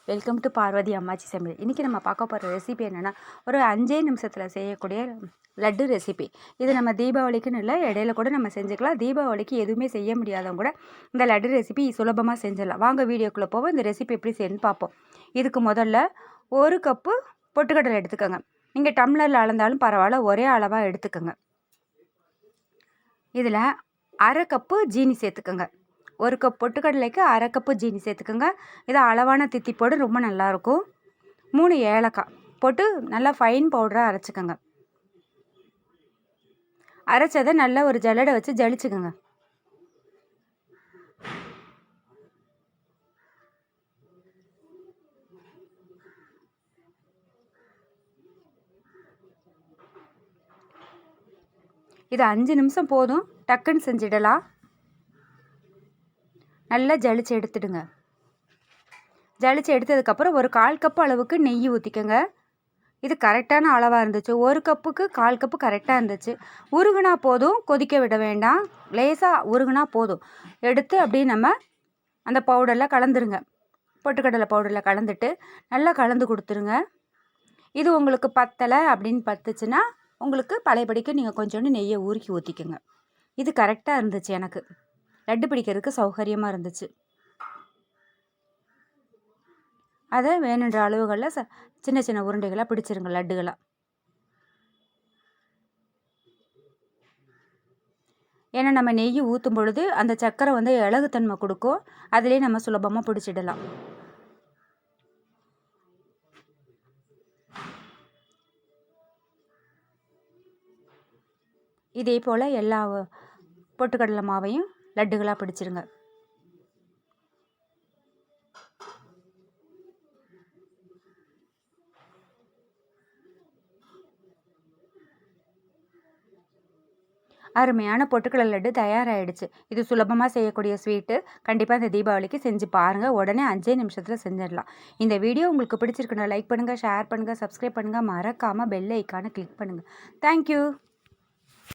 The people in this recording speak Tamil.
வெல்கம் டு பார்வதி அம்மாச்சி சமையல். இன்றைக்கி நம்ம பார்க்க போகிற ரெசிபி என்னென்னா, ஒரு 5 நிமிஷத்தில் செய்யக்கூடிய லட்டு ரெசிபி. இது நம்ம தீபாவளிக்குன்னு இல்லை, இடையில கூட நம்ம செஞ்சுக்கலாம். தீபாவளிக்கு எதுவுமே செய்ய முடியாதவங்க கூட இந்த லட்டு ரெசிபி சுலபமாக செஞ்சிடலாம். வாங்க வீடியோக்குள்ளே போவோம். இந்த ரெசிபி எப்படி செய்யணும்னு பார்ப்போம். இதுக்கு முதல்ல 1 கப்பு பொட்டுக்கடலை எடுத்துக்கோங்க. நீங்கள் டம்ளரில் அளந்தாலும் பரவாயில்ல, ஒரே அளவாக எடுத்துக்கோங்க. இதில் 1/2 கப்பு ஜீனி சேர்த்துக்கோங்க. 1 கப் பொட்டுக்கடலைக்கு 1/2 கப்பு ஜீனி சேர்த்துக்கோங்க. இது அளவான தித்திப்போடு ரொம்ப நல்லாயிருக்கும். 3 ஏலக்காய் போட்டு நல்லா ஃபைன் பவுடராக அரைச்சிக்கோங்க. அரைச்சதை நல்லா ஒரு ஜல்லடை வச்சு ஜலிச்சுக்கோங்க. இது 5 நிமிஷம் போதும், டக்குன்னு செஞ்சிடலாம். நல்லா ஜலிச்சு எடுத்துடுங்க. ஜலிச்சு எடுத்ததுக்கப்புறம் ஒரு 1/4 கப்பு அளவுக்கு நெய் ஊற்றிக்கோங்க. இது கரெக்டான அளவாக இருந்துச்சு. 1 கப்புக்கு 1/4 கப்பு கரெக்டாக இருந்துச்சு. உருகுனா போதும், கொதிக்க விட வேண்டாம். லேசாக உருகுனா போதும். எடுத்து அப்படியே நம்ம அந்த பவுடரில் கலந்துருங்க. பொட்டுக்கடலை பவுடரில் கலந்துட்டு நல்லா கலந்து கொடுத்துருங்க. இது உங்களுக்கு பத்தலை அப்படின்னு பத்துச்சுன்னா உங்களுக்கு பழையபடிக்கு நீங்கள் கொஞ்சோண்டு நெய்யை ஊற்றி ஊற்றிக்கோங்க. இது கரெக்டாக இருந்துச்சு. எனக்கு லட்டு பிடிக்கிறதுக்கு சௌகரியமாக இருந்துச்சு. அதை வேணுன்ற அளவுகளில் சின்ன சின்ன உருண்டைகளாக பிடிச்சிருங்க, லட்டுகளாக. ஏன்னா நம்ம நெய் ஊற்றும் பொழுது அந்த சர்க்கரை வந்து இலகுத்தன்மை கொடுக்கும். அதிலே நம்ம சுலபமாக பிடிச்சிடலாம். இதே போல் எல்லா பொட்டுக்கடலை மாவையும் லட்டுகளாக பிடிச்சிருங்க. அருமையான பொட்டுக்கடலை லட்டு தயாராகிடுச்சு. இது சுலபமாக செய்யக்கூடிய ஸ்வீட்டு. கண்டிப்பாக இந்த தீபாவளிக்கு செஞ்சு பாருங்கள். உடனே 5 நிமிஷத்தில் செஞ்சிடலாம். இந்த வீடியோ உங்களுக்கு பிடிச்சிருக்குன்னா லைக் பண்ணுங்கள், ஷேர் பண்ணுங்கள், சப்ஸ்கிரைப் பண்ணுங்கள். மறக்காமல் பெல் ஐக்கானை கிளிக் பண்ணுங்கள். தேங்க்யூ.